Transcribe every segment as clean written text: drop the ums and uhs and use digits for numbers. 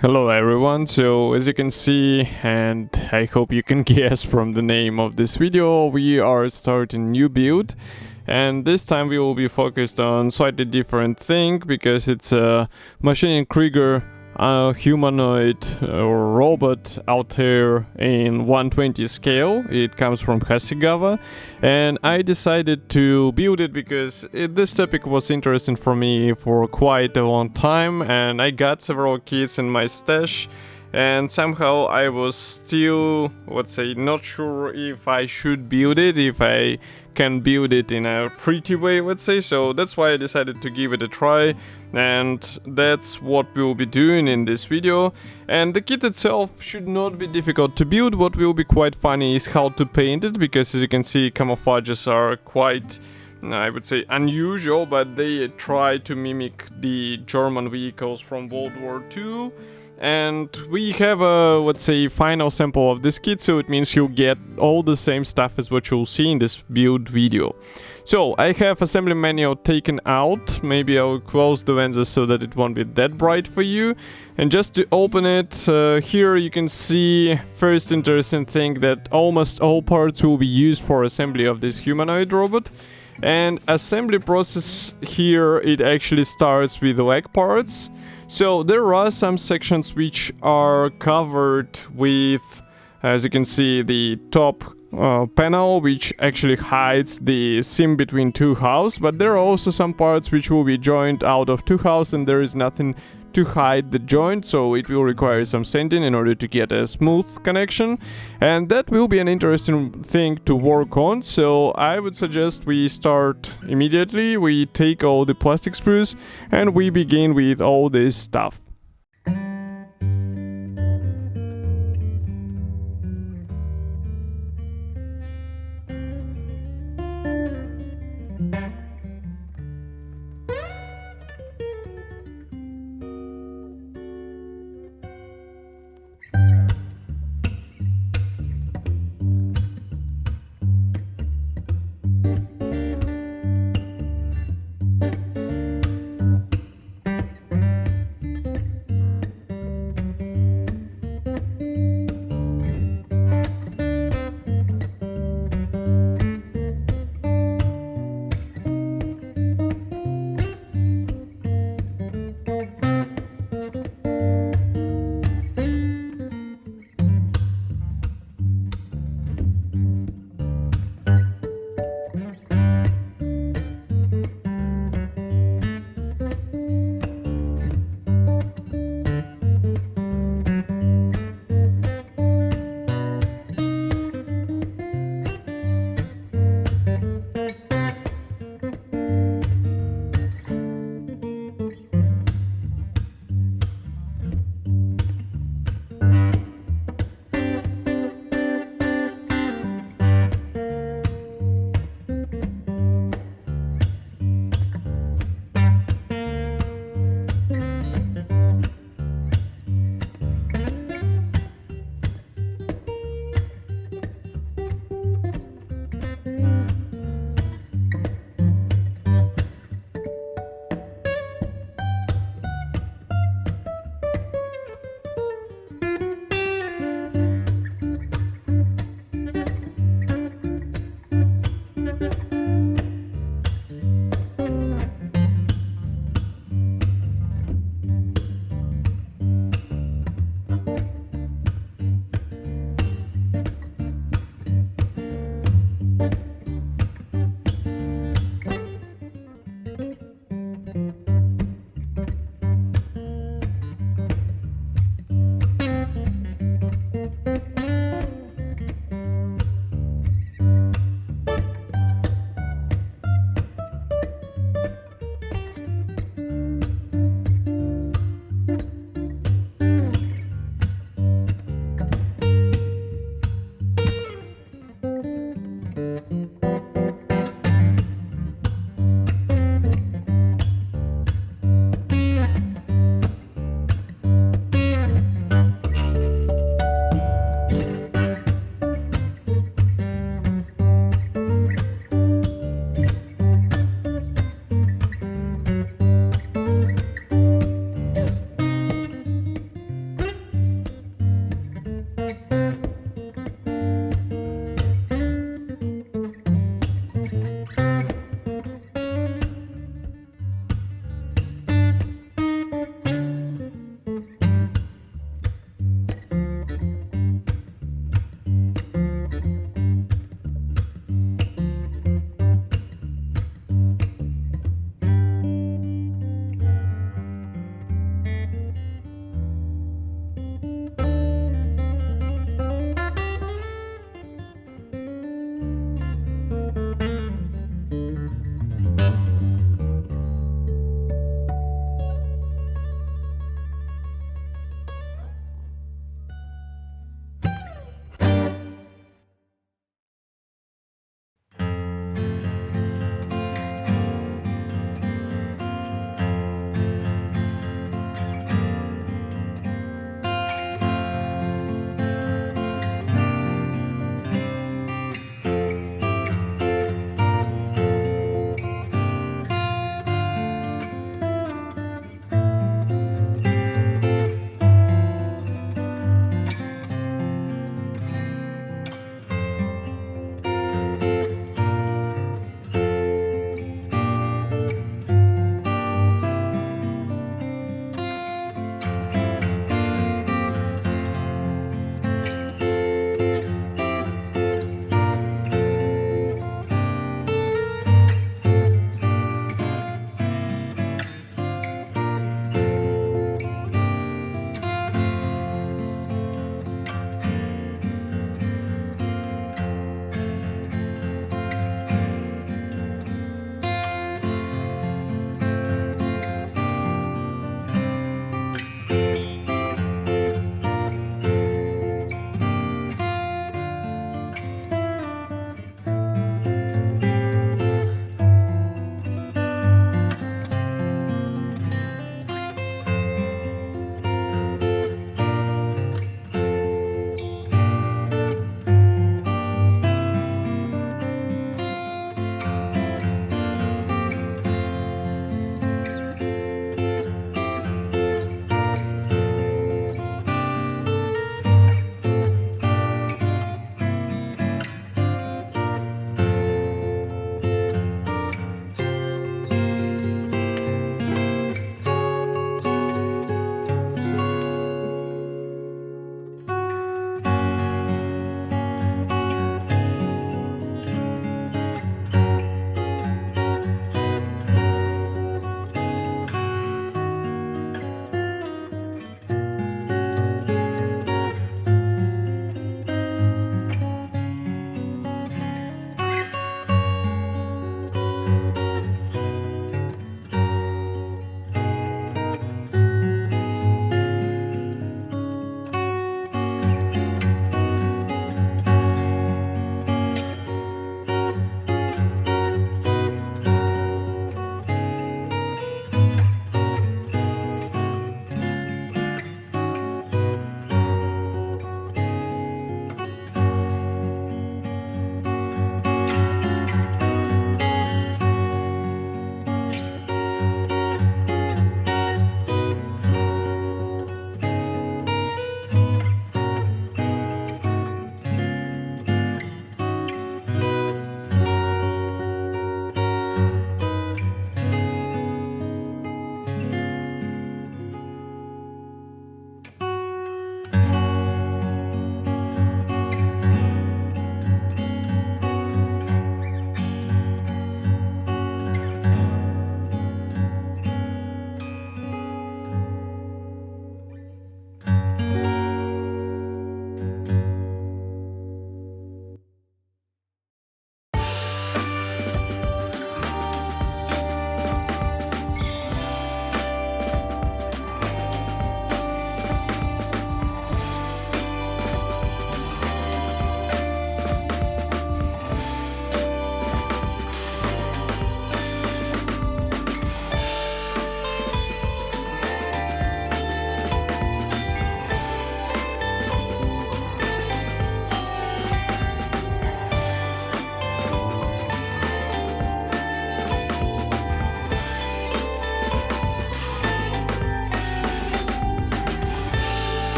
Hello everyone, so as you can see, and I hope you can guess from the name of this video, we are starting new build, and this time we will be focused on slightly different thing because it's a machine Krieger humanoid or robot Altair in 120 scale. It comes from Hasegawa, and I decided to build it because this topic was interesting for me for quite a long time, and I got several kits in my stash, and somehow I was still, let's say, not sure if I should build it, if I can build it in a pretty way, let's say. So that's why I decided to give it a try, and that's what we'll be doing in this video. And the kit itself should not be difficult to build. What will be quite funny is how to paint it, because as you can see, camouflages are quite, I would say, unusual, but they try to mimic the German vehicles from World War II. And we have a, let's say, final sample of this kit, so it means you'll get all the same stuff as what you'll see in this build video. So I have assembly manual taken out. Maybe I'll close the lenses so that it won't be that bright for you. And just to open it, here you can see first interesting thing that almost all parts will be used for assembly of this humanoid robot. And assembly process here, it actually starts with leg parts. So there are some sections which are covered with, as you can see, the top panel, which actually hides the seam between two halves, but there are also some parts which will be joined out of two halves and there is nothing to hide the joint, so it will require some sanding in order to get a smooth connection, and that will be an interesting thing to work on. So I would suggest we start immediately. We take all the plastic sprues and we begin with all this stuff.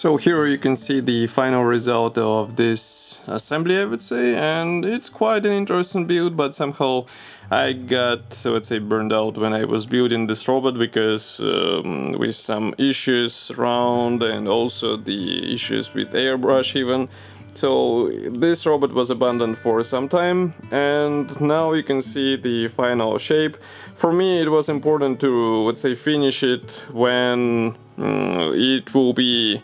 So here you can see the final result of this assembly, I would say, and it's quite an interesting build, but somehow I got, let's say, burned out when I was building this robot because with some issues around and also the issues with airbrush even. So this robot was abandoned for some time, and now you can see the final shape. For me it was important to, let's say, finish it when it will be,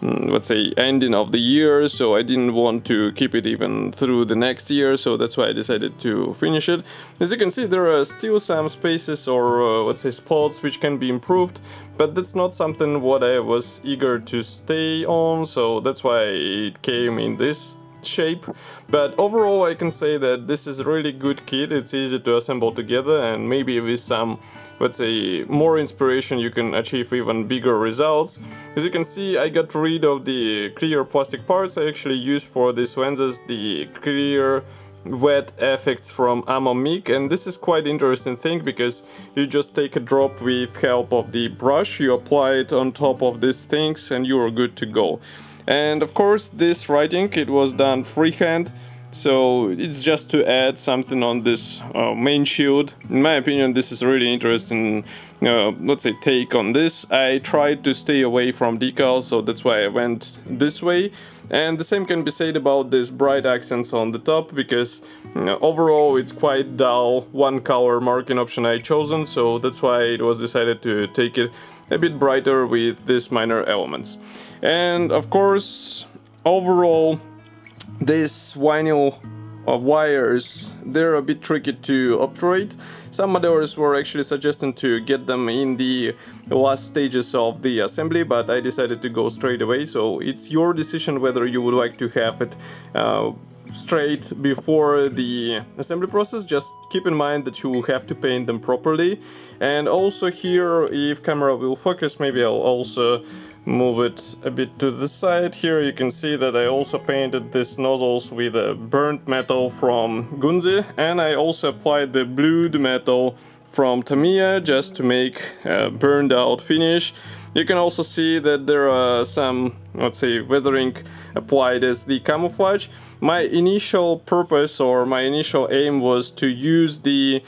let's say, ending of the year, so I didn't want to keep it even through the next year, so that's why I decided to finish it. As you can see, there are still some spaces or let's say spots which can be improved, but that's not something what I was eager to stay on, so that's why it came in this shape. But overall I can say that this is a really good kit. It's easy to assemble together, and maybe with some, let's say, more inspiration you can achieve even bigger results. As you can see, I got rid of the clear plastic parts. I actually used for these lenses the clear wet effects from Ma.K, and this is quite interesting thing because you just take a drop with help of the brush, you apply it on top of these things and you are good to go. And of course this writing, it was done freehand, so it's just to add something on this main shield. In my opinion, this is a really interesting, let's say, take on this. I tried to stay away from decals, so that's why I went this way. And the same can be said about these bright accents on the top, because overall it's quite dull, one color marking option I chosen, so that's why it was decided to take it a bit brighter with these minor elements. And of course, overall, these vinyl wires, they're a bit tricky to operate. Some modelers were actually suggesting to get them in the last stages of the assembly, but I decided to go straight away, so it's your decision whether you would like to have it straight before the assembly process. Just keep in mind that you will have to paint them properly. And also here, if camera will focus, maybe I'll also move it a bit to the side. Here you can see that I also painted these nozzles with a burnt metal from Gunze, and I also applied the blued metal from Tamiya just to make a burned out finish. You can also see that there are some, let's say, weathering applied as the camouflage. My initial purpose or my initial aim was to use the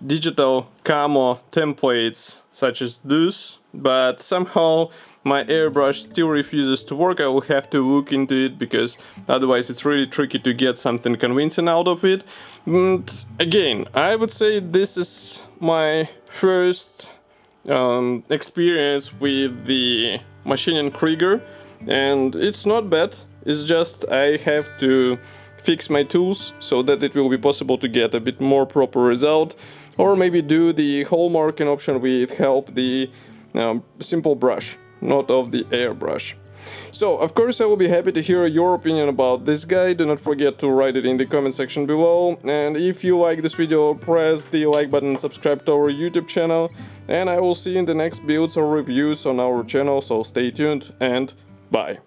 digital camo templates such as this, but somehow my airbrush still refuses to work. I will have to look into it because otherwise it's really tricky to get something convincing out of it. But again, I would say this is my first experience with the machining Krieger, and it's not bad. It's just I have to fix my tools so that it will be possible to get a bit more proper result, or maybe do the whole marking option with help the simple brush, not of the airbrush. So, of course, I will be happy to hear your opinion about this guy. Do not forget to write it in the comment section below. And if you like this video, press the like button and subscribe to our YouTube channel. And I will see you in the next builds or reviews on our channel, so stay tuned and bye.